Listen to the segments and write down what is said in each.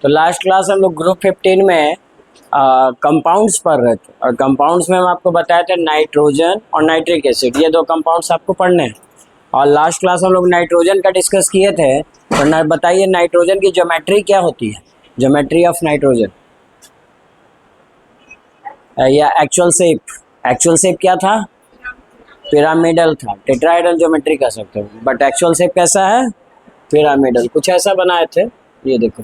तो last class हम लोग ग्रुप 15 में कंपाउंड्स पढ़ रहे थे और कंपाउंड्स में हम आपको बताए थे नाइट्रोजन और नाइट्रिक एसिड, ये दो कंपाउंड्स आपको पढ़ने हैं। और लास्ट क्लास हम लोग नाइट्रोजन का डिस्कस किए थे। तो बताइए नाइट्रोजन की ज्योमेट्री क्या होती है, ज्योमेट्री ऑफ नाइट्रोजन या एक्चुअल शेप क्या था, पिरामिडल था, टेट्राहेड्रल ज्योमेट्री कह सकते हो, बट एक्चुअल शेप कैसा है, पिरामिडल। कुछ ऐसा बनाए थे, ये देखो,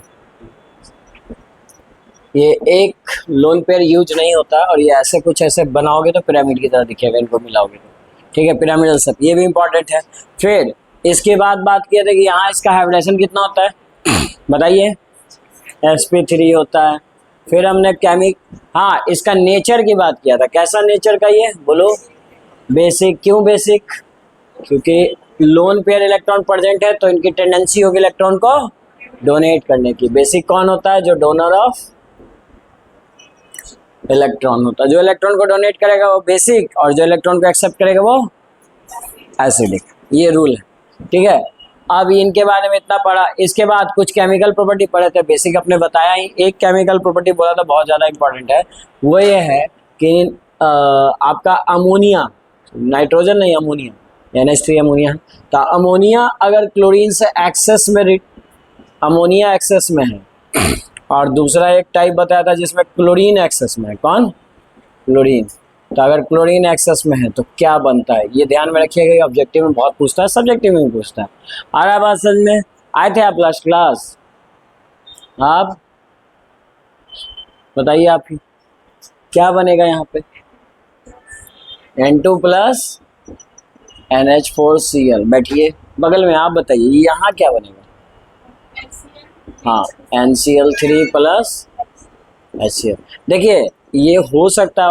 ये एक लोन पेयर यूज नहीं होता और ये ऐसे कुछ ऐसे बनाओगे तो पिरामिड की तरह दिखेगा, इनको मिलाओगे तो, ठीक है, पिरामिडल शेप, ये भी इंपॉर्टेंट है। फिर इसके बाद बात किए थे कि यहाँ इसका हाइब्रिडेशन कितना होता है बताइए, sp3 होता है। फिर हमने हाँ इसका नेचर की बात किया था, कैसा नेचर का ये बोलो, बेसिक। क्यों बेसिक? क्योंकि लोन पेयर इलेक्ट्रॉन प्रेजेंट है तो इनकी टेंडेंसी होगी इलेक्ट्रॉन को डोनेट करने की। बेसिक कौन होता है? जो डोनर ऑफ इलेक्ट्रॉन होता है, जो इलेक्ट्रॉन को डोनेट करेगा वो बेसिक, और जो इलेक्ट्रॉन को एक्सेप्ट करेगा वो एसिडिक। ये रूल है, ठीक है। अब इनके बारे में इतना पढ़ा, इसके बाद कुछ केमिकल प्रॉपर्टी पढ़े थे। बेसिक अपने बताया ही, एक केमिकल प्रॉपर्टी बोला था बहुत ज़्यादा इंपॉर्टेंट है, वो ये है कि आपका अमोनिया, नाइट्रोजन नहीं अमोनिया, NH3 अमोनिया। तो अमोनिया अगर क्लोरीन से एक्सेस में, अमोनिया एक्सेस में है, और दूसरा एक टाइप बताया था जिसमें क्लोरीन एक्सेस में है, कौन? क्लोरीन। तो अगर क्लोरीन एक्सेस में है तो क्या बनता है, ये ध्यान में रखिएगा, ऑब्जेक्टिव में बहुत पूछता है, सब्जेक्टिव में भी पूछता है। आ रहा बात समझ में? आए थे आप लास्ट क्लास? आप बताइए, आप ही क्या बनेगा यहाँ पे? N2 plus NH4Cl। बैठिए बगल में, आप बताइए यहाँ क्या बनेगा? हाँ, NCl3 प्लस HCl। देखिए ये हो सकता है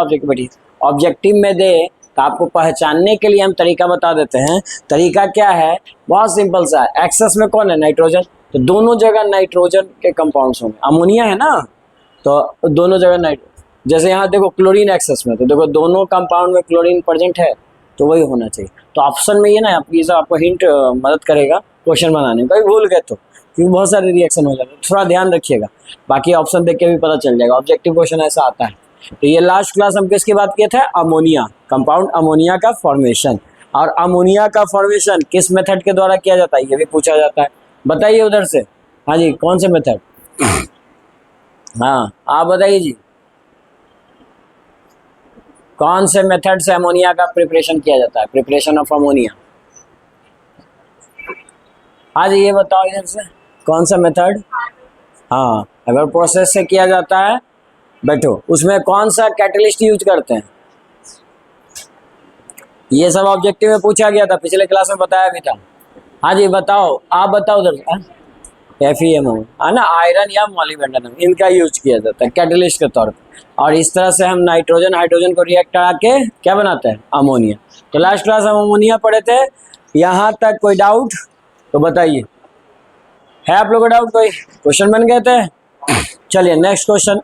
ऑब्जेक्टिव में दे तो आपको पहचानने के लिए हम तरीका बता देते हैं। तरीका क्या है? बहुत सिंपल सा है। एक्सेस में कौन है? नाइट्रोजन। तो दोनों जगह नाइट्रोजन के कंपाउंड्स होंगे। अमोनिया है ना, तो दोनों जगह नाइट्रोजन। जैसे यहाँ देखो क्लोरीन एक्सेस में, तो देखो दोनों कंपाउंड में क्लोरीन प्रेजेंट है, तो वही होना चाहिए। तो ऑप्शन में ये ना ये सब आपको हिंट मदद करेगा क्वेश्चन बनाने में। कभी भूल गए तो, क्योंकि बहुत सारे रिएक्शन हो जाते हैं, थोड़ा ध्यान रखिएगा। बाकी ऑप्शन देख के भी पता चल जाएगा, ऑब्जेक्टिव क्वेश्चन ऐसा आता है। तो ये लास्ट क्लास हम किसकी बात किए थे? अमोनिया, कंपाउंड अमोनिया का फॉर्मेशन। और अमोनिया का फॉर्मेशन किस मेथड के द्वारा किया जाता है, ये भी पूछा जाता है। बताइए उधर से। हाँ जी, कौन से मेथड? हाँ आप बताइए जी, कौन से मेथड से अमोनिया का प्रिपरेशन किया जाता है, प्रिपरेशन ऑफ अमोनिया? हाँ जी ये बताओ इधर से, कौन सा मेथड? हाँ, अगर प्रोसेस से किया जाता है, बैठो, उसमें कौन सा कैटलिस्ट यूज करते हैं? ये सब ऑब्जेक्टिव में पूछा गया था, पिछले क्लास में बताया भी था। हाँ जी बताओ, आप बताओ उधर। FeMO है ना, आयरन या मोलिब्डेनम, इनका यूज किया जाता है कैटलिस्ट के तौर पर। और इस तरह से हम नाइट्रोजन हाइड्रोजन को रिएक्ट करा के क्या बनाते हैं? अमोनिया। तो लास्ट क्लास हम अमोनिया पढ़े थे, यहाँ तक कोई डाउट तो बताइए। है आप लोगों को डाउट? कोई क्वेश्चन बन गए थे? चलिए नेक्स्ट क्वेश्चन,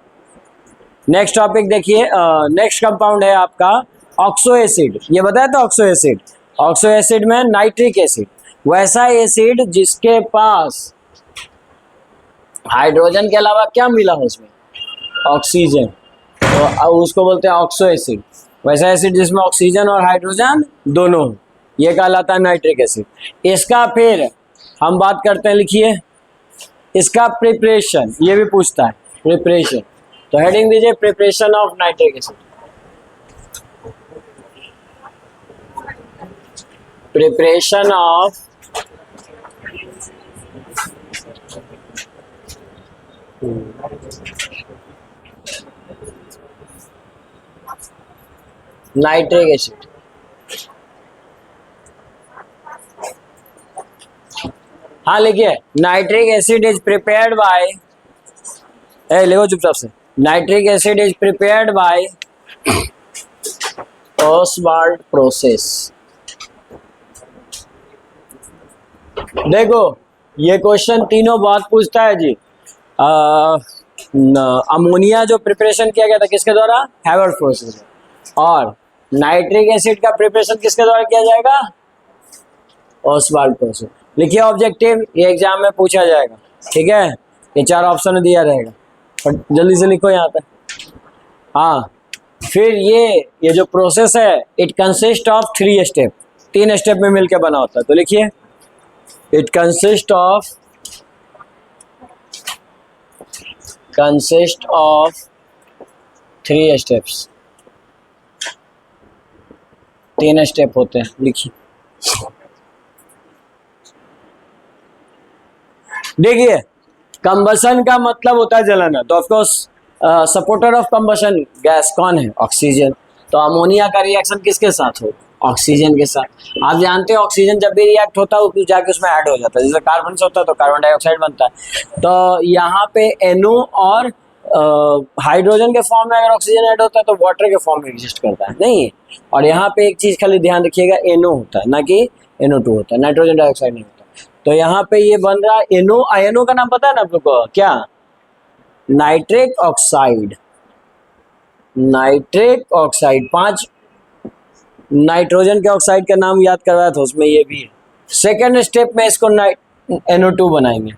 नेक्स्ट टॉपिक देखिए। नेक्स्ट कंपाउंड है आपका ऑक्सो एसिड। ये बताया था ऑक्सो एसिड। ऑक्सो एसिड में नाइट्रिक एसिड, वैसा एसिड जिसके पास हाइड्रोजन के अलावा क्या मिला हो उसमें? ऑक्सीजन। तो उसको बोलते हैं ऑक्सो एसिड। वैसा एसिड जिसमें ऑक्सीजन और हाइड्रोजन दोनों हो, ये कहलाता है नाइट्रिक एसिड। इसका फिर हम बात करते हैं, लिखिए इसका प्रिपरेशन, ये भी पूछता है प्रिपरेशन। तो हेडिंग दीजिए preparation of nitric acid. Preparation of nitric acid. हाँ लिखिए, nitric acid is prepared by, लिखो चुपचाप से, nitric acid is prepared by Oswald process. देखो ये क्वेश्चन तीनों बात पूछता है जी। अमोनिया जो प्रिपरेशन किया गया था किसके द्वारा? हैवर्थ प्रोसेस। और नाइट्रिक एसिड का प्रिपरेशन किसके द्वारा किया जाएगा? Oswald process. लिखिए ऑब्जेक्टिव, ये एग्जाम में पूछा जाएगा, ठीक है। ये 4 ऑप्शन में दिया रहेगा, और जल्दी से लिखो यहाँ पे। हाँ, फिर ये जो प्रोसेस है it consist of 3 step, 3 step में मिलकर बना होता है। तो लिखिए it consist of 3 steps, 3 step होते हैं। लिखिए, देखिए कंबशन का मतलब होता है जलाना, तो of course supporter of combustion gas कौन है? ऑक्सीजन। तो अमोनिया का रिएक्शन किसके साथ हो? ऑक्सीजन के साथ। आप जानते हैं ऑक्सीजन जब भी रिएक्ट होता है जाके उसमें ऐड हो जाता है, जैसे कार्बन से होता है तो कार्बन डाइऑक्साइड बनता है। तो यहाँ पे NO और हाइड्रोजन के फॉर्म में अगर ऑक्सीजन ऐड होता है तो वाटर के फॉर्म में एग्जिस्ट करता है, नहीं। और यहाँ पे एक चीज खाली ध्यान रखिएगा, NO होता है, ना कि NO2 होता है, नाइट्रोजन डाइऑक्साइड नहीं होता। तो यहाँ पे ये बन रहा है NO। आयनों का नाम पता है ना आप लोग को? क्या? Nitric oxide. Nitric oxide, 5 nitrogen के ऑक्साइड का नाम याद करवाया था, उसमें ये भी है। सेकेंड स्टेप में इसको NO2 बनाएंगे,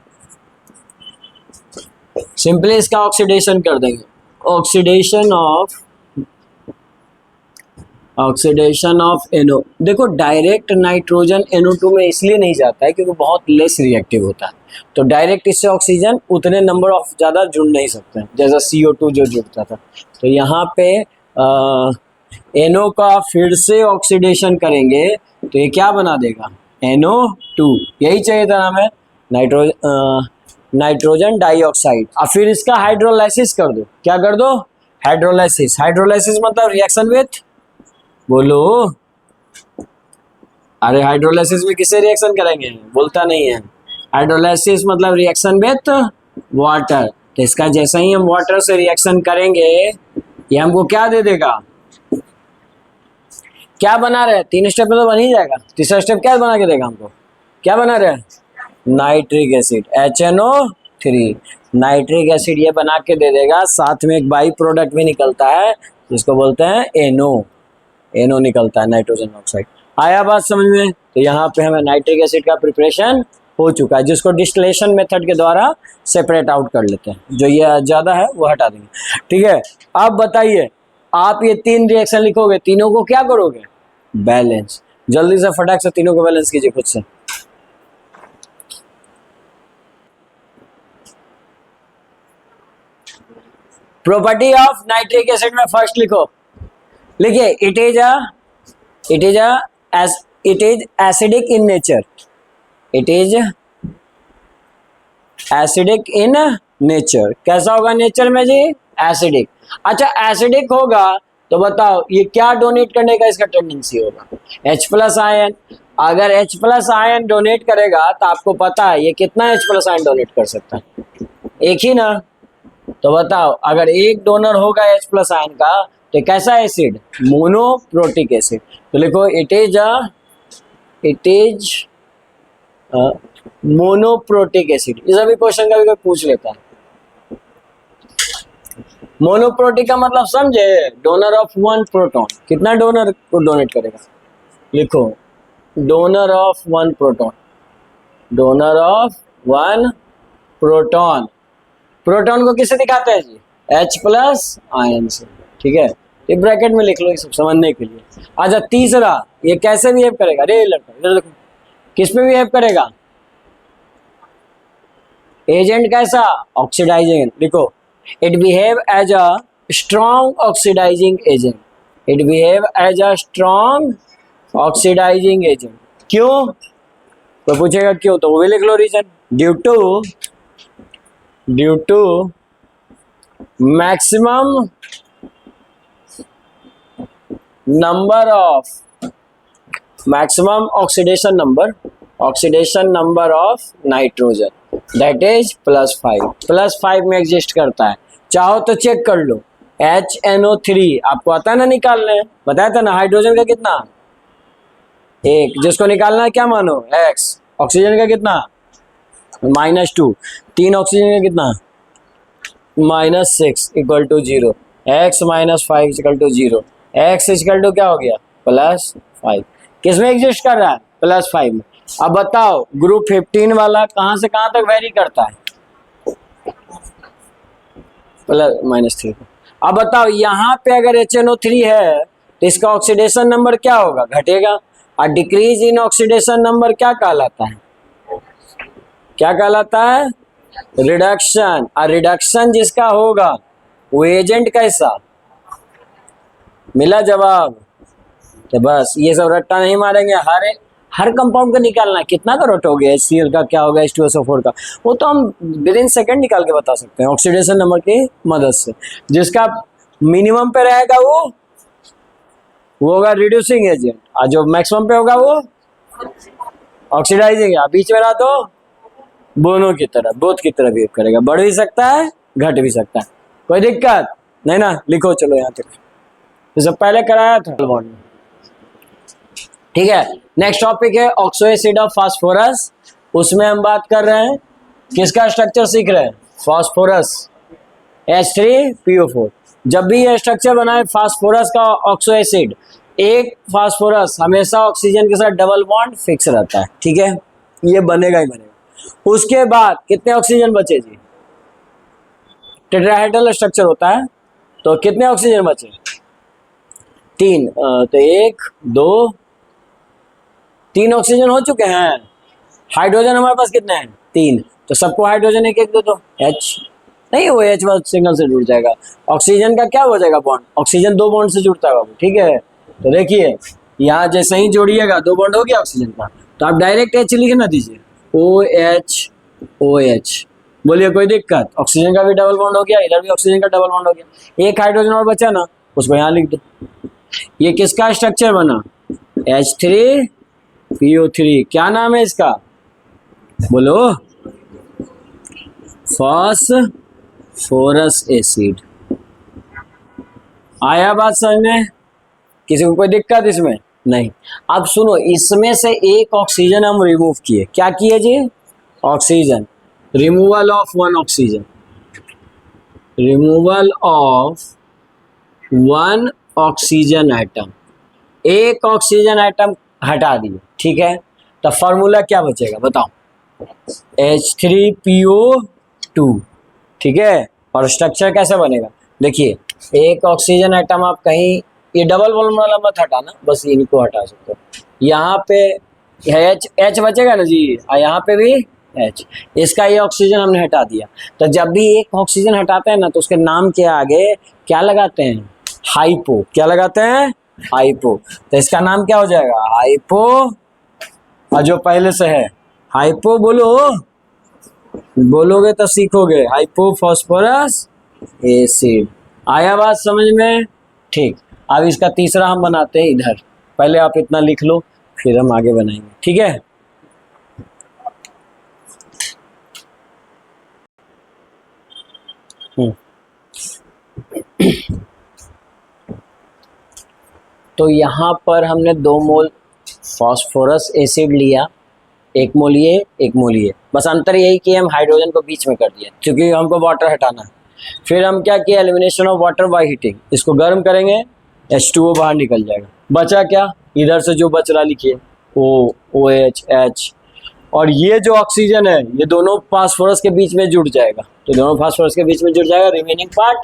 सिंपली इसका ऑक्सीडेशन कर देंगे। Oxidation of NO। देखो डायरेक्ट नाइट्रोजन NO2 में इसलिए नहीं जाता है क्योंकि बहुत लेस रिएक्टिव होता है, तो डायरेक्ट इससे ऑक्सीजन उतने नंबर ऑफ ज़्यादा जुड़ नहीं सकते हैं जैसा CO2 जो जुड़ता था। तो यहाँ पे NO का फिर से ऑक्सीडेशन करेंगे तो ये क्या बना देगा? NO2। यही चाहिए था हमें, नाइट्रोजन डाइऑक्साइड। और फिर इसका हाइड्रोलाइसिस कर दो। क्या कर दो? हाइड्रोलाइसिस। हाइड्रोलाइसिस मतलब रिएक्शन विथ, बोलो। अरे हाइड्रोलाइसिस में किससे रिएक्शन करेंगे? बोलता नहीं है। हाइड्रोलाइसिस मतलब रिएक्शन विथ वाटर। तो इसका जैसा ही हम वाटर से रिएक्शन करेंगे ये हमको क्या दे देगा? क्या बना रहे? 3 स्टेप में तो बन ही जाएगा। तीसरा स्टेप क्या बना के देगा हमको? क्या बना रहे? Nitric acid, HNO3। Nitric acid ये बना के दे देगा। साथ में एक बाई प्रोडक्ट भी निकलता है जिसको बोलते हैं NO निकलता है, नाइट्रोजन ऑक्साइड। आया बात समझ में? तो यहाँ पे हमें नाइट्रिक एसिड का प्रिपरेशन हो चुका है, जिसको डिस्टिलेशन मेथड के द्वारा सेपरेट आउट कर लेते हैं। जो ये ज़्यादा है वो हटा देंगे, ठीक है। अब बताइए, आप ये 3 रिएक्शन लिखोगे, तीनों को क्या करोगे? बैलेंस। जल्दी से फटाक से तीनों को बैलेंस कीजिए खुद से। प्रॉपर्टी ऑफ नाइट्रिक एसिड में फर्स्ट लिखो। लिखिए it is acidic in nature. It is acidic in nature. कैसा होगा नेचर में जी? एसिडिक। अच्छा एसिडिक होगा तो बताओ ये क्या डोनेट करने का इसका टेंडेंसी होगा? H+ ion. अगर H+ आयन डोनेट करेगा तो आपको पता है ये कितना H+ आयन डोनेट कर सकता है? एक ही ना। तो बताओ अगर एक डोनर होगा H+ आयन का तो कैसा एसिड? Monoprotic acid. तो लिखो इट इज मोनोप्रोटिक एसिड। इस अभी क्वेश्चन का भी कोई पूछ लेता है। मोनोप्रोटिक का मतलब समझे? Donor of 1 proton. कितना डोनर को डोनेट करेगा? लिखो donor of 1 proton. Donor of 1 proton. Proton को किससे दिखाते हैं जी? H+ आयन से, ठीक है। ये ब्रैकेट में लिख लो ये सब समझने के लिए। अच्छा तीसरा, ये कैसे बिहेव करेगा? अरे लड़का इधर देखो, किस में बिहेव करेगा? एजेंट कैसा? ऑक्सीडाइजिंग। लिखो it behave as a strong oxidising agent. It behave as a strong oxidising agent. क्यों? तो पूछेगा क्यों, तो वो भी लिख लो reason. Due to maximum oxidation number of nitrogen, that is +5। +5 में एग्जिस्ट करता है। चाहो तो चेक कर लो, HNO3 आपको आता है ना निकालने, बताया था ना। हाइड्रोजन का कितना? 1, जिसको निकालना है क्या मानो? X। ऑक्सीजन का कितना? -2। 3 ऑक्सीजन का कितना? -6 = 0। X - 5 = 0। X = क्या हो गया? +5। किस में एग्जिस्ट कर रहा है? +5 में। अब बताओ ग्रुप 15 वाला कहाँ से कहाँ तक वेरी करता है? प्लस -3। अब बताओ यहाँ पे अगर HNO3 है तो इसका ऑक्सीडेशन नंबर क्या होगा, घटेगा। और डिक्रीज इन ऑक्सीडेशन नंबर क्या कहलाता है, क्या कहलाता है, रिडक्शन। और रिडक्शन जिसका होगा वो एजेंट कैसा, मिला जवाब। तो बस ये सब रट्टा नहीं मारेंगे, हर कंपाउंड को निकालना, कितना का रोट हो गया, HCl का क्या होगा, H2SO4 का, वो तो हम विद इन सेकेंड निकाल के बता सकते हैं ऑक्सीडेशन नंबर की मदद से। जिसका मिनिमम पे रहेगा वो होगा रिड्यूसिंग एजेंट, और जो मैक्सिमम पे होगा वो ऑक्सीडाइजिंग। बीच में रहा तो बोथ की तरह बिहेव करेगा, बढ़ भी सकता है घट भी सकता है, कोई दिक्कत नहीं ना। लिखो चलो यहाँ तक, तो सब पहले कराया था बॉन्ड में, ठीक है। नेक्स्ट टॉपिक है ऑक्सो एसिड ऑफ फास्फोरस। उसमें हम बात कर रहे हैं किसका स्ट्रक्चर सीख रहे हैं, फास्फोरस H3PO4। जब भी ये स्ट्रक्चर बनाए फास्फोरस का ऑक्सो एसिड, एक फास्फोरस हमेशा ऑक्सीजन के साथ डबल बॉन्ड फिक्स रहता है, ठीक है, ये बनेगा ही बनेगा। उसके बाद कितने ऑक्सीजन बचे जी, टेट्राहेड्रल स्ट्रक्चर होता है, तो कितने ऑक्सीजन बचे, 3। तो 1 2 3 ऑक्सीजन हो चुके हैं। हाइड्रोजन हमारे पास कितने हैं, 3, तो सबको हाइड्रोजन एक एक दे दो, H नहीं, वो H वाला सिंगल से जुड़ जाएगा। ऑक्सीजन का क्या हो जाएगा बॉन्ड, ऑक्सीजन 2 बॉन्ड से जुड़ता है, ठीक है। तो देखिए यहाँ जैसे ही जोड़िएगा 2 बॉन्ड हो गया ऑक्सीजन का, तो आप डायरेक्ट H लिख ना दीजिए, OH। बोलिए कोई दिक्कत, ऑक्सीजन का भी डबल बॉन्ड हो गया, इधर भी ऑक्सीजन का डबल बॉन्ड हो गया। एक हाइड्रोजन और बचा ना, उसको यहाँ लिख दो। ये किसका स्ट्रक्चर बना, H3PO3। क्या नाम है इसका, बोलो, फास्फोरस एसिड। आया बात समझ में, किसी को कोई दिक्कत इसमें नहीं। अब सुनो, इसमें से एक ऑक्सीजन हम रिमूव किए, क्या किए जी, oxygen, removal of 1 oxygen, removal of 1 oxygen atom, एक ऑक्सीजन एटम हटा दिए, ठीक है। तो फॉर्मूला क्या बचेगा बताओ, H3PO2, ठीक है। और स्ट्रक्चर कैसे बनेगा, देखिए एक ऑक्सीजन एटम आप कहीं, ये डबल बॉन्ड वाला मत हटाना, बस इनको हटा सकते हो। यहाँ पे H बचेगा ना जी, और यहाँ पे भी H, इसका ये ऑक्सीजन हमने हटा दिया। तो जब भी एक ऑक्सीजन हटाते हैं ना, तो उसके नाम के आगे क्या लगाते हैं, हाइपो। क्या लगाते हैं, हाइपो। तो इसका नाम क्या हो जाएगा, हाइपो, और जो पहले से है हाइपो, बोलोगे तो सीखोगे, हाइपोफॉस्फोरस एसिड। आया बात समझ में, ठीक। अब इसका तीसरा हम बनाते हैं इधर, पहले आप इतना लिख लो फिर हम आगे बनाएंगे, ठीक है। तो यहाँ पर हमने 2 मोल फास्फोरस एसिड लिया, 1 मोल ये 1 मोल ये, बस अंतर यही कि हम हाइड्रोजन को बीच में कर दिया क्योंकि हमको वाटर हटाना है। फिर हम क्या किया, elimination of water by heating, इसको गर्म करेंगे, H2O बाहर निकल जाएगा। बचा क्या, इधर से जो बच रहा लिखिए, OH H, और ये जो ऑक्सीजन है ये दोनों फास्फोरस के बीच में जुड़ जाएगा, तो दोनों फास्फोरस के बीच में जुड़ जाएगा। Remaining part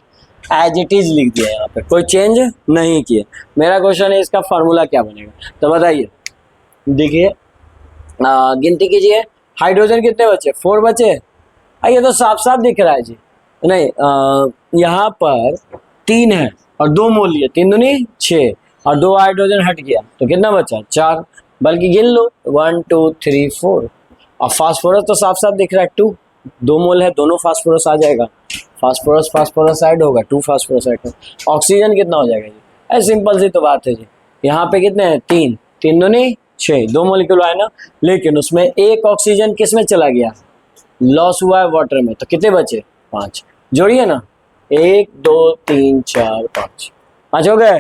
as it is लिख दिया, यहाँ पे कोई चेंज नहीं किए। मेरा क्वेश्चन है इसका फार्मूला क्या बनेगा, तो बताइए, देखिए गिनती कीजिए, हाइड्रोजन कितने बचे, 4 बचे। ये तो साफ साफ दिख रहा है जी, नहीं यहाँ पर 3 है और 2 मोल लिए, 3 दूनी 6, और 2 हाइड्रोजन हट गया तो कितना बचा, 4। बल्कि गिन लो, 1 2 3 4। और फास्फोरस तो साफ साफ दिख रहा है, 2 मोल है, दोनों फास्फोरस आ जाएगा, फास्फोरस ऐड होगा, 2 फास्फोरस ऐड होगा। ऑक्सीजन कितना हो जाएगा जी, सिंपल सी तो बात है जी। यहाँ पे कितने हैं, 3 दूनी 6, 2 मोलिक्यूल आए ना, लेकिन उसमें एक ऑक्सीजन किस में चला गया, लॉस हुआ है वाटर में, तो कितने बचे, 5। जोड़िए ना, 1 2 3 4 5 हो गए,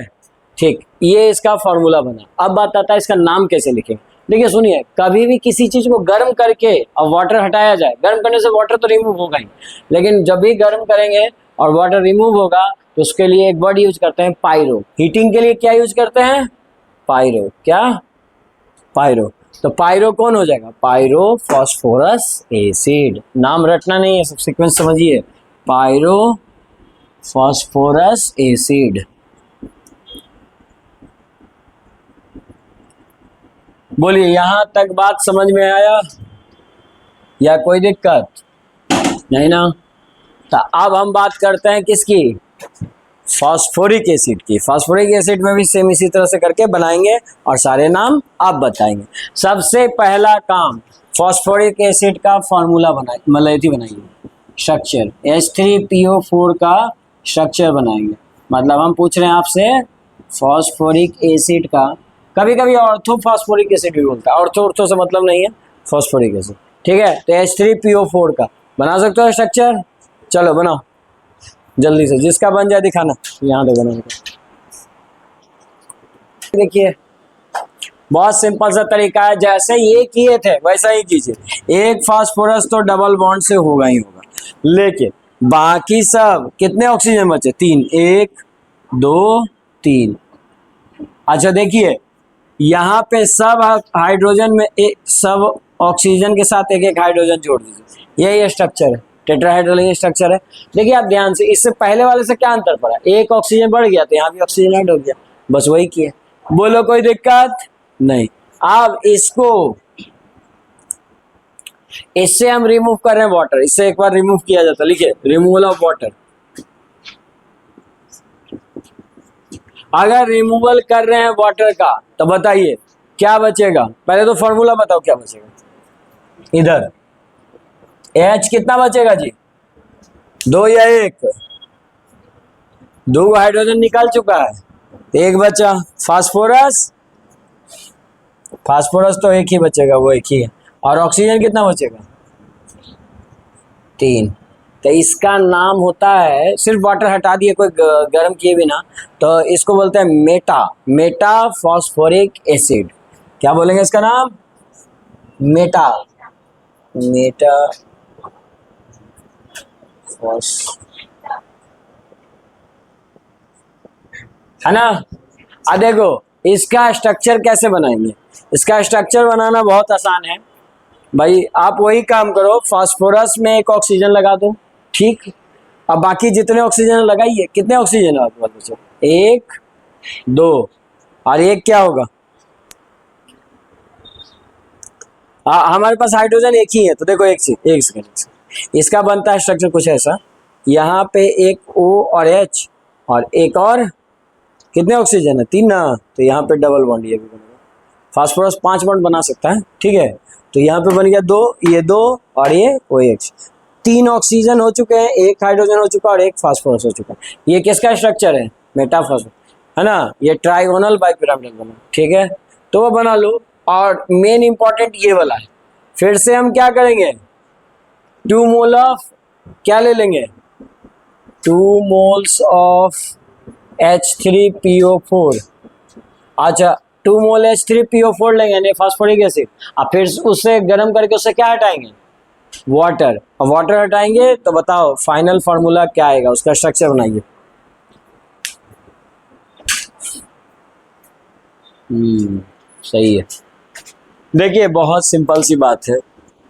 ठीक। ये इसका फॉर्मूला बना। अब बात आता है इसका नाम कैसे लिखेंगे। देखिए सुनिए, कभी भी किसी चीज को गर्म करके और वाटर हटाया जाए, गर्म करने से वाटर तो रिमूव होगा ही, लेकिन जब भी गर्म करेंगे और वाटर रिमूव होगा तो उसके लिए एक वर्ड यूज करते हैं पायरो। हीटिंग के लिए क्या यूज करते हैं, पायरो। क्या, पायरो। तो पायरो कौन हो जाएगा, पायरो फास्फोरस एसिड। नाम रटना नहीं है, सब सीक्वेंस समझिए, पायरो फास्फोरस एसिड। बोलिए यहां तक बात समझ में आया या कोई दिक्कत नहीं ना? तो अब हम बात करते हैं किसकी, फास्फोरिक एसिड की। फास्फोरिक एसिड में भी सेम इसी तरह से करके बनाएंगे और सारे नाम आप बताएंगे। सबसे पहला काम फास्फोरिक एसिड का फॉर्मूला बनाए, मतलब बनाइए स्ट्रक्चर, H3PO4 का स्ट्रक्चर बनाएंगे। मतलब हम पूछ रहे हैं आपसे फास्फोरिक एसिड का, कभी कभी ऑर्थो फास्फोरिक एसिड भी बोलता है, ऑर्थो से मतलब नहीं है, फास्फोरिक एसिड, ठीक है। तो H3PO4 का बना सकते हो स्ट्रक्चर, चलो बनाओ जल्दी से, जिसका बन जाए दिखाना। यहाँ तो बनाने देखिए बहुत सिंपल सा तरीका है, जैसे ये किए थे वैसा ही कीजिए। एक फास्फोरस तो डबल बॉन्ड से होगा ही होगा, लेकिन बाकी सब कितने ऑक्सीजन बचे, 3, 1 2 3। अच्छा देखिए यहाँ पे सब हाइड्रोजन में एक, सब ऑक्सीजन के साथ एक एक हाइड्रोजन जोड़ दीजिए, यही स्ट्रक्चर है, टेट्राहाइड्रल स्ट्रक्चर है। देखिए आप ध्यान से, इससे पहले वाले से क्या अंतर पड़ा, एक ऑक्सीजन बढ़ गया तो यहाँ भी ऑक्सीजन ऐड हो गया, बस वही किया। बोलो कोई दिक्कत नहीं। अब इसको, इससे हम रिमूव कर रहे हैं वाटर, इससे एक बार रिमूव किया जाता है, लिखिए रिमूवल ऑफ वाटर। अगर रिमूवल कर रहे हैं वाटर का तो बताइए क्या बचेगा, पहले तो फॉर्मूला बताओ क्या बचेगा। इधर H कितना बचेगा जी, 2 या 1, 2 हाइड्रोजन निकाल चुका है, 1 बचा। फास्फोरस, फास्फोरस तो 1 ही बचेगा, वो 1 ही है। और ऑक्सीजन कितना बचेगा, 3। तो इसका नाम होता है, सिर्फ वाटर हटा दिए कोई गर्म किए बिना, तो इसको बोलते हैं मेटा फास्फोरिक एसिड। क्या बोलेंगे इसका नाम, मेटा है ना। अब देखो इसका स्ट्रक्चर कैसे बनाएंगे, इसका स्ट्रक्चर बनाना बहुत आसान है भाई। आप वही काम करो, फास्फोरस में एक ऑक्सीजन लगा दो, ठीक। अब बाकी जितने ऑक्सीजन लगाइए, कितने ऑक्सीजन है आपके पास, 1 2 और 1 क्या होगा, हमारे पास हाइड्रोजन 1 ही है, तो देखो एक सेकंड, इसका बनता है स्ट्रक्चर कुछ ऐसा, यहाँ पे एक O और H और एक और, कितने ऑक्सीजन है, 3 ना, तो यहाँ पे डबल बॉन्ड ये भी बनेगा। फास्फोरस 5 बॉन्ड बना सकता है, ठीक है। तो यहाँ पे बन गया 2, ये 2 और ये OH, 3 ऑक्सीजन हो चुके हैं, 1 हाइड्रोजन हो चुका है और 1 फास्फोरस हो चुका है। ये किसका स्ट्रक्चर है, मेटाफॉस्फोरस, है ना। ये ट्राइगोनल बाइपिरामिडल बना, ठीक है, तो वो बना लो। और मेन इंपॉर्टेंट ये वाला है, फिर से हम क्या करेंगे, 2 मोल ऑफ क्या ले लेंगे, 2 मोल्स ऑफ H3PO4। अच्छा 2 मोल H3PO4 लेंगे यानी फास्फोरिक एसिड, और फिर उससे गर्म करके उससे क्या हटाएंगे, वाटर। और वाटर हटाएंगे तो बताओ फाइनल फार्मूला क्या आएगा, उसका स्ट्रक्चर बनाइए। सही है। देखिए बहुत सिंपल सी बात है,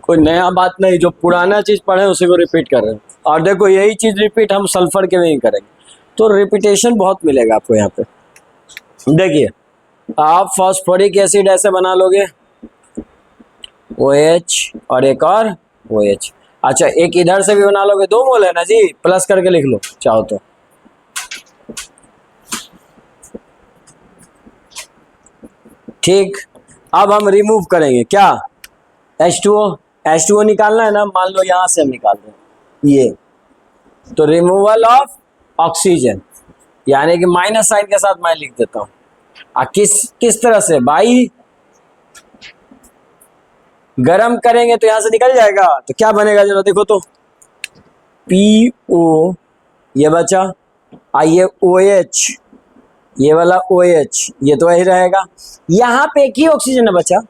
कोई नया बात नहीं, जो पुराना चीज पढ़े उसी को रिपीट कर रहे हैं। और देखो यही चीज रिपीट हम सल्फर के में ही करेंगे, तो रिपीटेशन बहुत मिलेगा आपको यहाँ पे। देखिए आप फास्फोरिक एसिड ऐसे बना लोगे, OH और एक और OH। अच्छा एक इधर से भी बना लोगे, 2 मोल है ना जी, प्लस करके लिख लो चाहो तो। ठीक, अब हम रिमूव करेंगे क्या, H2O निकालना है ना, मान लो यहाँ से हम निकाल रहे हैं ये, तो रिमूवल ऑफ ऑक्सीजन, यानी कि माइनस साइन के साथ मैं लिख देता हूँ। किस तरह से भाई, गरम करेंगे तो यहां से निकल जाएगा, तो क्या बनेगा जरा देखो तो, PO ये बचा, आइए OH, ये वाला OH, ये तो वही रहेगा। यहाँ पे एक ही ऑक्सीजन बचा,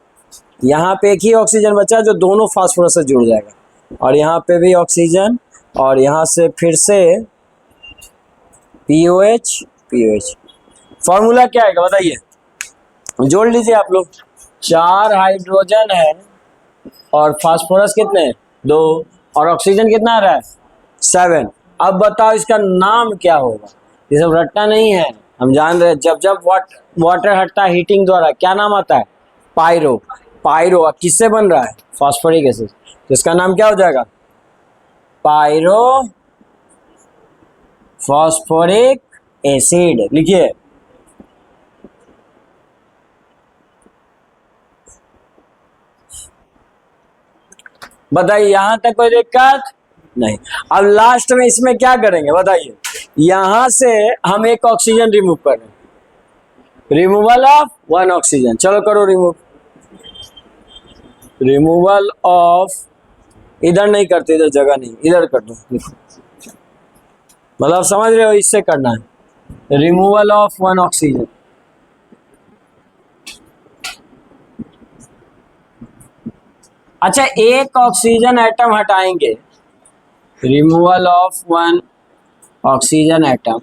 यहाँ पे एक ही ऑक्सीजन बचा जो दोनों फास्फोरस से जुड़ जाएगा, और यहाँ पे भी ऑक्सीजन, और यहाँ से फिर से POH। फॉर्मूला क्या आएगा बताइए, जोड़ लीजिए आप लोग, 4 हाइड्रोजन है और फास्फोरस कितने, 2, और ऑक्सीजन कितना आ रहा है, 7। अब बताओ इसका नाम क्या होगा। ये सब रटना नहीं है, हम जान रहे हैं जब जब वाटर हटता है हीटिंग द्वारा क्या नाम आता है, पायरो। पायरो किससे बन रहा है, फास्फोरिक एसिड, तो इसका नाम क्या हो जाएगा, पायरो फास्फोरिक एसिड। लिखिए बताइए, यहां तक कोई दिक्कत नहीं। अब लास्ट में इसमें क्या करेंगे बताइए, यहां से हम एक ऑक्सीजन रिमूव कर रहे हैं, रिमूवल ऑफ 1 ऑक्सीजन, चलो करो रिमूव। रिमूवल ऑफ, इधर नहीं करते, इधर जगह नहीं, इधर कर दो, मतलब समझ रहे हो, इससे करना है, रिमूवल ऑफ 1 ऑक्सीजन। अच्छा एक ऑक्सीजन एटम हटाएंगे, रिमूवल ऑफ 1 ऑक्सीजन एटम,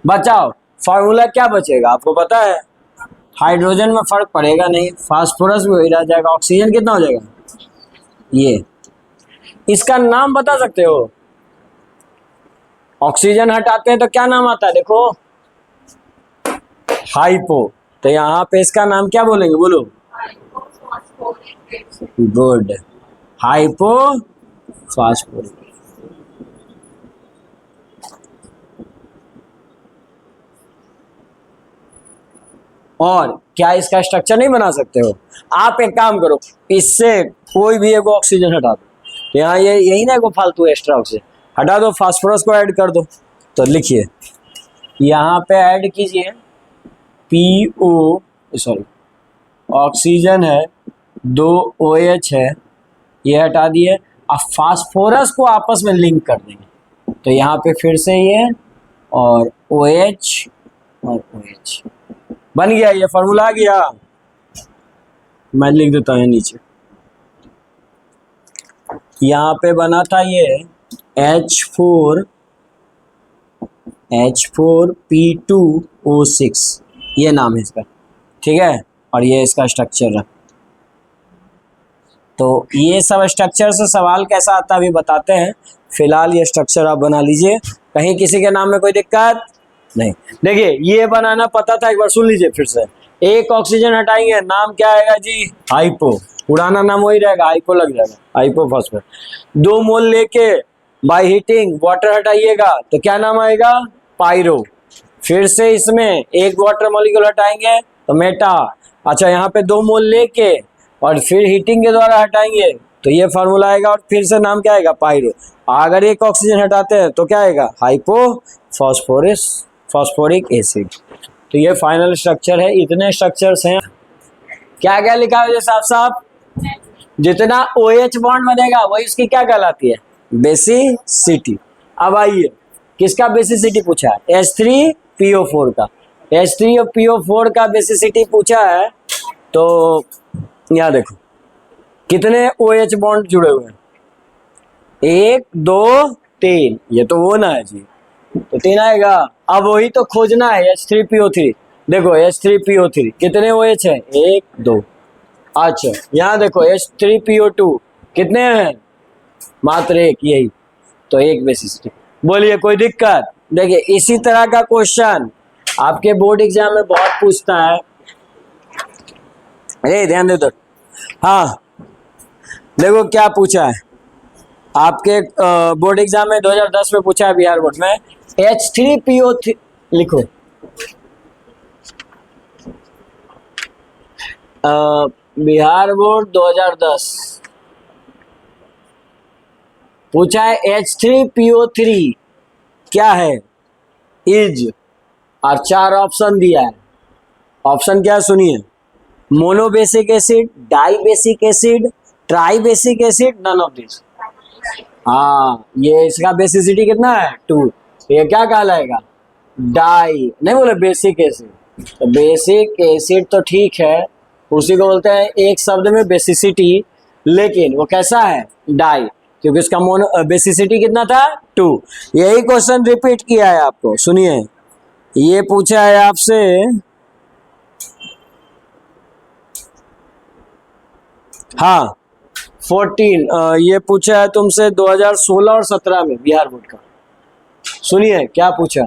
बचाओ फॉर्मूला क्या बचेगा आपको पता है, हाइड्रोजन में फर्क पड़ेगा नहीं, फास्फोरस भी वही रह जाएगा, ऑक्सीजन कितना हो जाएगा, ये। इसका नाम बता सकते हो, ऑक्सीजन हटाते हैं तो क्या नाम आता है देखो, हाइपो, तो यहाँ पे इसका नाम क्या बोलेंगे, बोलो, गुड, हाइपो फास्फोरिक। और क्या इसका स्ट्रक्चर नहीं बना सकते हो आप, एक काम करो, इससे कोई भी एक ऑक्सीजन हटा दो, तो यहाँ ये यही ना को फालतू एक्स्ट्रा ऑक्सीजन हटा दो, फास्फोरस को ऐड कर दो, तो लिखिए यहाँ पे ऐड कीजिए PO, सॉरी ऑक्सीजन है, 2 OH है, ये हटा दिए, अब फास्फोरस को आपस में लिंक कर देंगे, तो यहाँ पे फिर से ये और OH और OH बन गया, ये फॉर्मूला आ गया, मैं लिख देता हूँ नीचे, यहाँ पे बना था ये H4P2O6, ये नाम है इसका, ठीक है, और ये इसका स्ट्रक्चर है। तो ये सब स्ट्रक्चर से सवाल कैसा आता है अभी बताते हैं, फिलहाल ये स्ट्रक्चर आप बना लीजिए, कहीं किसी के नाम में कोई दिक्कत नहीं। देखिए ये बनाना पता था, एक बार सुन लीजिए फिर से, एक ऑक्सीजन हटाएंगे, नाम क्या आएगा जी, हाइपो, पुराना नाम वही रहेगा, हाइपो लग जाएगा, हाइपो फास्फोरेट। 2 मोल लेके बाय हीटिंग वाटर हटाइएगा तो क्या नाम आएगा, पायरो, फिर से इसमें एक वाटर मॉलिक्यूल हटाएंगे तो मेटा, अच्छा यहाँ पे 2 मोल लेके और फिर हीटिंग के द्वारा हटाएंगे तो ये फार्मूला आएगा, और फिर से नाम क्या आएगा, पायरो। अगर एक ऑक्सीजन हटाते हैं तो क्या आएगा, हाइपो फास्फोरिक एसिड। तो ये फाइनल स्ट्रक्चर है, इतने स्ट्रक्चर्स हैं, क्या क्या लिखा है साफ साफ, जितना OH बॉन्ड बनेगा वही उसकी क्या कहलाती है, बेसिसिटी। अब आइए किसका बेसिसिटी पूछा है, H3PO4 का, H3PO4 का बेसिसिटी पूछा है, तो यहाँ देखो कितने OH बॉन्ड जुड़े हुए हैं, 1 2 3, ये तो वो ना है जी, तो 3 आएगा। अब वही तो खोजना है, H3PO3, देखो H3PO3 कितने OH है, 1 2, अच्छा यहाँ देखो H3PO2 कितने हैं, मात्र 1, यही तो एक बेसिसिटी। बोलिए कोई दिक्कत, देखिए इसी तरह का क्वेश्चन आपके बोर्ड एग्जाम में बहुत पूछता है, अरे ध्यान दे तो, हाँ देखो क्या पूछा है आपके बोर्ड एग्जाम में 2010 में पूछा है, बिहार बोर्ड में, H3PO3 लिखो, बिहार बोर्ड 2010 पूछा है H3PO3 क्या है, इज, और 4 ऑप्शन दिया है, ऑप्शन क्या सुनिए, monobasic acid, dibasic acid, tribasic acid, none of this. हाँ ये इसका बेसिसिटी कितना है, 2, ये क्या कहलाएगा, डाई, नहीं बोले बेसिक एसिड, तो बेसिक एसिड तो ठीक है, उसी को बोलते हैं एक शब्द में बेसिसिटी, लेकिन वो कैसा है, डाई, क्योंकि उसका मोनो बेसिसिटी कितना था, 2। यही क्वेश्चन रिपीट किया है आपको, सुनिए, ये पूछा है आपसे, हाँ 14, ये पूछा है तुमसे 2016 और 17 में बिहार बोर्ड का, सुनिए क्या पूछा,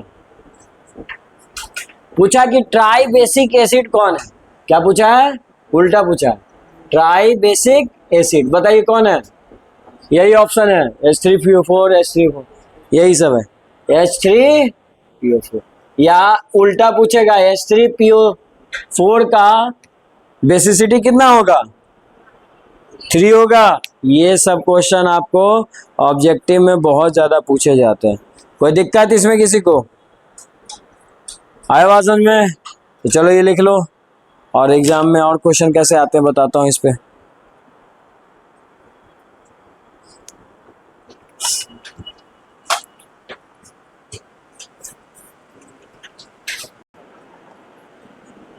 पूछा कि ट्राई बेसिक एसिड कौन है। क्या पूछा है, उल्टा पूछा, ट्राई बेसिक एसिड बताइए कौन है। यही ऑप्शन है H3PO4 H3O4 यही सब है H3PO4। या उल्टा पूछेगा H3PO4 का बेसिसिटी कितना होगा, 3 होगा। ये सब क्वेश्चन आपको ऑब्जेक्टिव में बहुत ज्यादा पूछे जाते हैं। कोई दिक्कत इसमें किसी को आए बात समझ में, तो चलो ये लिख लो और एग्जाम में और क्वेश्चन कैसे आते हैं बताता हूं इस पे।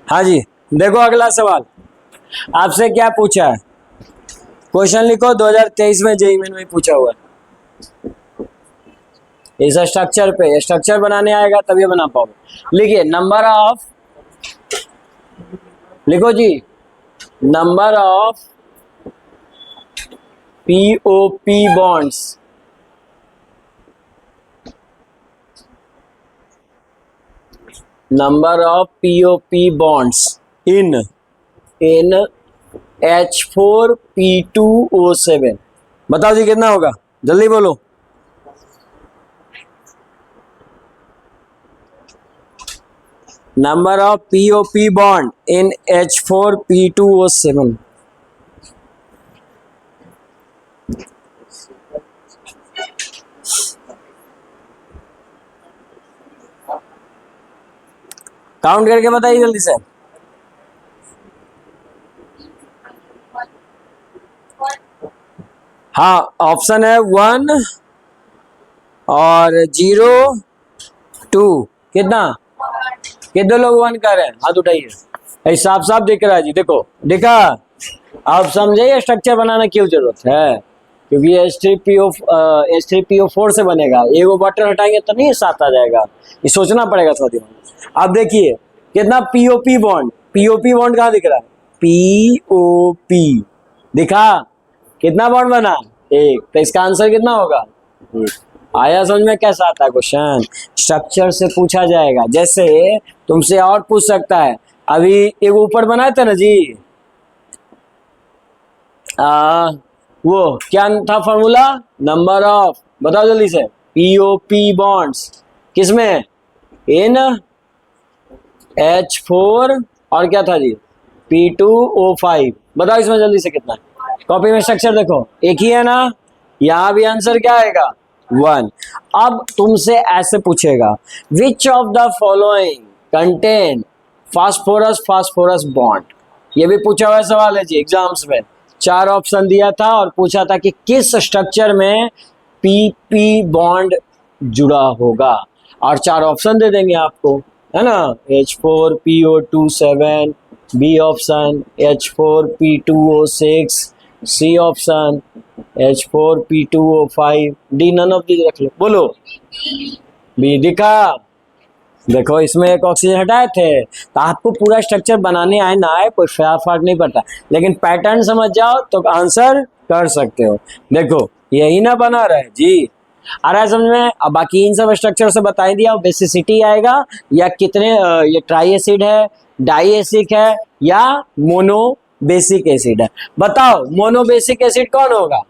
हाँ जी, देखो अगला सवाल आपसे क्या पूछा है, क्वेश्चन लिखो 2023 में जेईई में पूछा हुआ है। इस स्ट्रक्चर पे स्ट्रक्चर बनाने आएगा तभी बना पाओगे। लिखिए नंबर ऑफ, लिखो जी, number of POP bonds, number of POP bonds in H4P2O7 बताओ जी कितना होगा, जल्दी बोलो। Number of POP bond in H4P2O7 count करके बताइए जल्दी से। हाँ ऑप्शन है 1 और 0 2, कितना, कितने लोग 1 कर रहे हैं, हाथ उठाइए। साफ साफ दिख रहा है जी, देखो दिखा। आप समझिए स्ट्रक्चर बनाना क्यों जरूरत है, क्योंकि H3PO4 से बनेगा, एगो बटन हटाएंगे तो नहीं साथ आ जाएगा, ये सोचना पड़ेगा थोड़ा दिमाग। अब देखिए कितना पीओपी बॉन्ड, पीओपी बॉन्ड कहाँ दिख रहा है, पीओपी दिखा, कितना बॉन्ड बना, एक, तो इसका आंसर कितना होगा, आया समझ में कैसा आता है क्वेश्चन, स्ट्रक्चर से पूछा जाएगा। जैसे तुमसे और पूछ सकता है, अभी एक ऊपर बनाया था ना जी, वो क्या था फॉर्मूला, नंबर ऑफ, बताओ जल्दी से, पीओपी बॉन्ड्स किसमें, इन H4 और क्या था जी, P2O5, बताओ इसमें जल्दी से कितना है। कॉपी में स्ट्रक्चर देखो एक ही है ना, यहां भी आंसर क्या आएगा 1। अब तुमसे ऐसे पूछेगा, which of the following contain phosphorus phosphorus bond, ये भी पूछा हुआ सवाल है जी एग्जाम्स में। 4 ऑप्शन दिया था और पूछा था कि किस स्ट्रक्चर में पीपी बॉन्ड जुड़ा होगा, और 4 ऑप्शन दे देंगे आपको, है ना, H4PO27, b option H4P2O6, c option H4P2O5, d none of these रख लो, बोलो बी दिखा। देखो इसमें एक ऑक्सीजन हटाए थे, तो आपको पूरा स्ट्रक्चर बनाने आए ना आए कोई फर्क नहीं पड़ता, लेकिन पैटर्न समझ जाओ तो आंसर कर सकते हो। देखो यही ना बना रहे जी, आ रहा है समझ में। अब बाकी इन सब स्ट्रक्चर से बता दिया, बेसिसिटी आएगा या कितने, ये ट्राई एसिड है, डाई एसिड है या मोनो बेसिक एसिड है, बताओ मोनो बेसिक एसिड कौन होगा,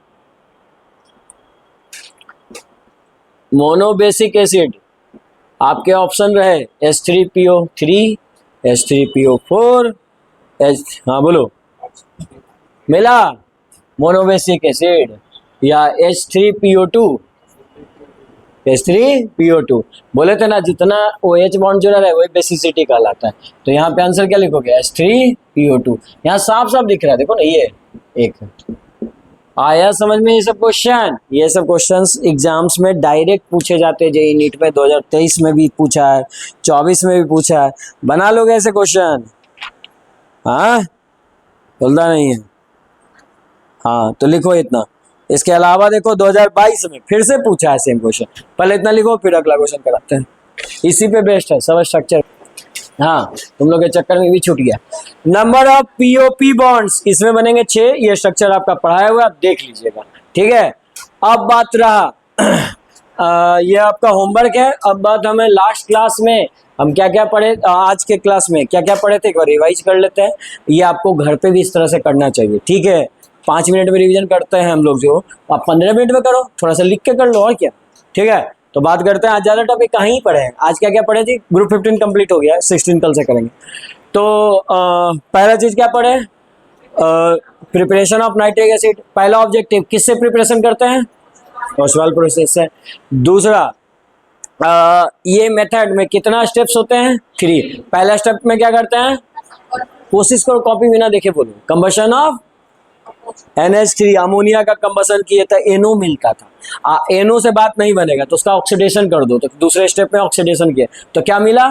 मोनो बेसिक एसिड आपके ऑप्शन रहे H3PO3, H3PO4, हाँ बोलो, मिला मोनोबेसिक एसिड, या H3PO2, H3PO2 बोले थे ना, जितना OH बॉन्ड जुड़ा है वही बेसिसिटी कहलाता है। तो यहाँ पे आंसर क्या लिखोगे, H3PO2, यहाँ साफ साफ दिख रहा है, देखो ना ये एक। आया समझ में ये सब क्वेश्चन, ये सब क्वेश्चंस एग्जाम्स में डायरेक्ट पूछे जाते हैं। जेईई नीट में 2023 में भी पूछा है, 24 में भी पूछा है, बना लोगे ऐसे क्वेश्चन, हाँ बोलता नहीं है, हाँ तो लिखो इतना। इसके अलावा देखो 2022 में फिर से पूछा है सेम क्वेश्चन, पहले इतना लिखो फिर अगला क्वेश्चन कराते हैं, इसी पे बेस्ट है सब स्ट्रक्चर। हाँ तुम लोग के चक्कर में भी छूट गया। नंबर ऑफ पीओपी बॉन्ड्स इसमें बनेंगे 6, ये स्ट्रक्चर आपका पढ़ाया हुआ आप देख लीजिएगा, ठीक है। अब बात रहा ये आपका होमवर्क है। अब बात हमें लास्ट क्लास में हम क्या क्या पढ़े, आज के क्लास में क्या क्या पढ़े थे एक बार रिवाइज कर लेते हैं। ये आपको घर पे भी इस तरह से करना चाहिए, ठीक है। 5 मिनट में रिवीजन करते हैं हम लोग, जो आप 15 मिनट में करो, थोड़ा सा लिख के कर लो और क्या, ठीक है। तो बात करते हैं आज ज़्यादा टॉपिक कहाँ ही पढ़े हैं। आज क्या क्या पढ़े थे, ग्रुप 15 कंप्लीट हो गया, 16 कल से करेंगे। तो पहला चीज़ क्या पढ़े, प्रिपरेशन ऑफ नाइट्रिक एसिड। पहला ऑब्जेक्टिव किससे प्रिपरेशन करते हैं, ओसवाल प्रोसेस से। दूसरा ये मेथड में कितना स्टेप्स होते हैं, 3। पहला स्टेप में क्या करते हैं, कोशिश करो कॉपी बिना देखे बोलो, कंबशन ऑफ NH3, अमोनिया का कंबशन किया था, NO मिलता था। NO से बात नहीं बनेगा तो उसका ऑक्सीडेशन कर दो, तो दूसरे स्टेप में ऑक्सीडेशन किया तो क्या मिला,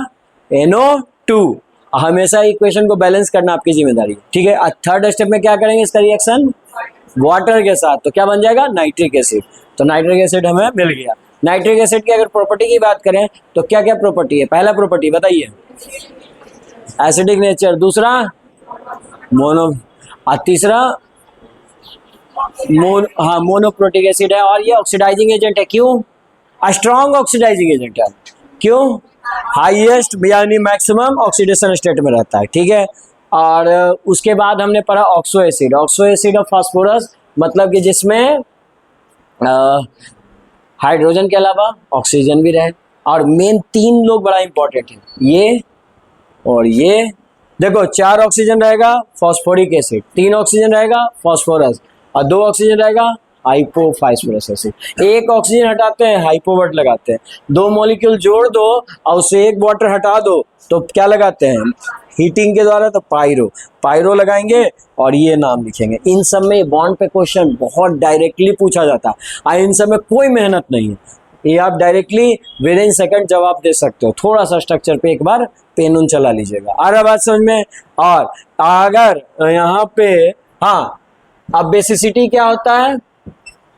NO2। हमेशा इक्वेशन को बैलेंस करना आपकी जिम्मेदारी है, ठीक है। थर्ड स्टेप में क्या करेंगे, इसका रिएक्शन वाटर के साथ, तो क्या बन जाएगा, नाइट्रिक एसिड। तो नाइट्रिक एसिड हमें मिल गया। नाइट्रिक एसिड की अगर प्रॉपर्टी की बात करें तो क्या क्या प्रॉपर्टी है, पहला प्रॉपर्टी बताइए, एसिडिक नेचर। दूसरा मोनो, और तीसरा मोनोप्रोटिक एसिड है। और ये ऑक्सीडाइजिंग एजेंट है, क्यों, स्ट्रॉन्ग ऑक्सीडाइजिंग एजेंट है, क्यों, हाईएस्ट यानी मैक्सिमम ऑक्सीडेशन स्टेट में रहता है, ठीक है। और उसके बाद हमने पढ़ा oxo acid. Oxo acid of phosphorus मतलब कि जिसमें हाइड्रोजन के अलावा ऑक्सीजन भी रहे। और मेन 3 लोग बड़ा इंपॉर्टेंट है, ये और ये। देखो 4 ऑक्सीजन रहेगा फॉस्फोरिक एसिड, 3 ऑक्सीजन रहेगा फॉस्फोरस, और 2 ऑक्सीजन रहेगा हाइपोफॉस्फोरस एसिड। 1 ऑक्सीजन हटाते हैं हाइपोवर्ट लगाते हैं, 2 मॉलिक्यूल जोड़ दो और उससे 1 वाटर हटा दो तो क्या लगाते हैं, हीटिंग के द्वारा, तो पायरो लगाएंगे और ये नाम लिखेंगे। इन सब में बॉन्ड पे क्वेश्चन बहुत डायरेक्टली पूछा जाता है, इन सब में कोई मेहनत नहीं है, ये आप डायरेक्टली विद इन सेकंड जवाब दे सकते हो। थोड़ा सा स्ट्रक्चर पे एक बार पेन उन चला लीजिएगा, आ रहा बात समझ में। और अगर यहाँ पे, हाँ, अब बेसिसिटी क्या होता है,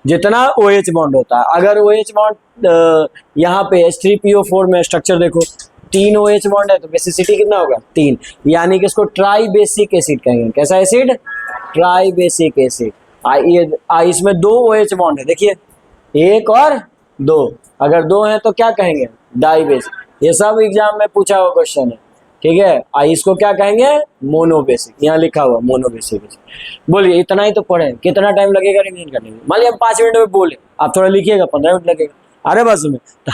जितना OH बॉन्ड होता है, अगर OH बॉन्ड यहाँ पे H3PO4 में स्ट्रक्चर देखो 3 OH बॉन्ड है तो बेसिसिटी कितना होगा, 3, यानी कि इसको ट्राई बेसिक एसिड कहेंगे। कैसा एसिड, ट्राई बेसिक एसिड। इसमें 2 OH बॉन्ड है, देखिए 1 और 2, अगर 2 हैं तो क्या कहेंगे, डाई बेसिक। ये सब एग्जाम में पूछा हुआ क्वेश्चन है, ठीक है। इसको क्या कहेंगे, मोनोबेसिक, यहाँ लिखा हुआ मोनोबेसिक। बोलिए इतना ही तो पढ़े, कितना टाइम लगेगा रिवीजन करने में, मान लिया 5 मिनट में बोले, आप थोड़ा लिखिएगा 15 मिनट लगेगा। अरे बस में तो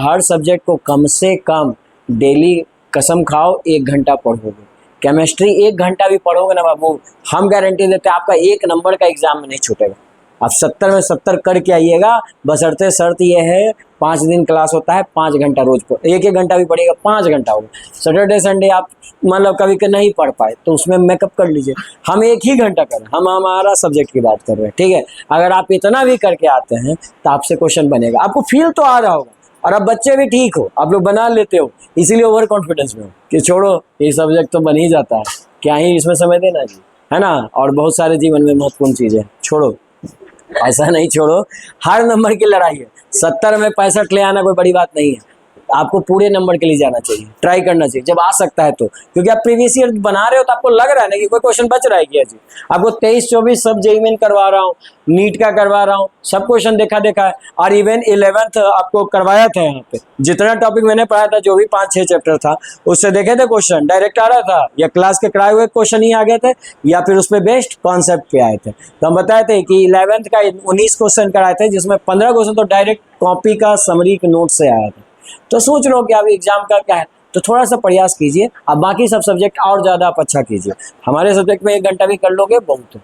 हर सब्जेक्ट को कम से कम डेली कसम खाओ 1 घंटा पढ़ोगे। केमिस्ट्री 1 घंटा भी पढ़ोगे ना बाबू, हम गारंटी देते हैं आपका 1 नंबर का एग्जाम में नहीं छूटेगा। आप 70 में 70 करके आइएगा, बशर्ते शर्त ये है 5 दिन क्लास होता है, 5 घंटा रोज पढ़, 1 घंटा भी पढ़ेगा 5 घंटा होगा। सैटरडे संडे आप मतलब कभी नहीं पढ़ पाए तो उसमें मेकअप कर लीजिए। हम 1 ही घंटा करें, हम हमारा सब्जेक्ट की बात कर रहे हैं, ठीक है। अगर आप इतना भी करके आते हैं तो आपसे क्वेश्चन बनेगा, आपको फील तो आ रहा होगा, और अब बच्चे भी ठीक हो, आप लोग बना लेते हो, इसीलिए ओवर कॉन्फिडेंस में हो कि छोड़ो ये सब्जेक्ट तो बन ही जाता है, क्या ही इसमें समय देना जी, है ना। और बहुत सारे जीवन में महत्वपूर्ण चीज़ें, छोड़ो, ऐसा नहीं छोड़ो। हर नंबर की लड़ाई है, 70 में 65 ले आना कोई बड़ी बात नहीं है, आपको पूरे नंबर के लिए जाना चाहिए, ट्राई करना चाहिए जब आ सकता है तो, क्योंकि आप प्रीवियस ईयर बना रहे हो तो आपको लग रहा है ना कि कोई क्वेश्चन बच रहा है क्या जी। आपको 23-24 सब जेईई मेन करवा रहा हूँ, नीट का करवा रहा हूँ, सब क्वेश्चन देखा है, और इवन 11th आपको करवाया था। यहाँ पे जितना टॉपिक मैंने पढ़ाया था, जो भी 5-6 चैप्टर था, उससे देखे थे क्वेश्चन डायरेक्ट आ रहा था, या क्लास के कराए हुए क्वेश्चन ही आ गए थे, या फिर उसमें बेस्ड कॉन्सेप्ट पे आए थे। तो हम बताए थे कि 11th का 19 क्वेश्चन कराए थे, जिसमें 15 क्वेश्चन तो डायरेक्ट कॉपी का समरी के नोट से आया था। तो सोच लो कि आप एग्जाम का क्या है, तो थोड़ा सा प्रयास कीजिए। अब बाकी सब सब्जेक्ट और ज़्यादा आप अच्छा कीजिए, हमारे सब्जेक्ट में 1 घंटा भी कर लोगे बहुत है।